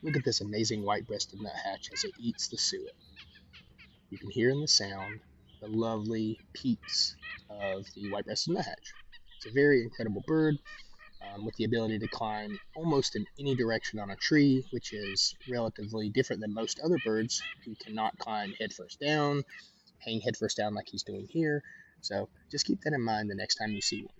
Look at this amazing white-breasted nuthatch as it eats the suet. You can hear in the sound the lovely peaks of the white-breasted nuthatch. It's a very incredible bird with the ability to climb almost in any direction on a tree, which is relatively different than most other birds who cannot climb headfirst down, hang headfirst down like he's doing here. So just keep that in mind the next time you see one.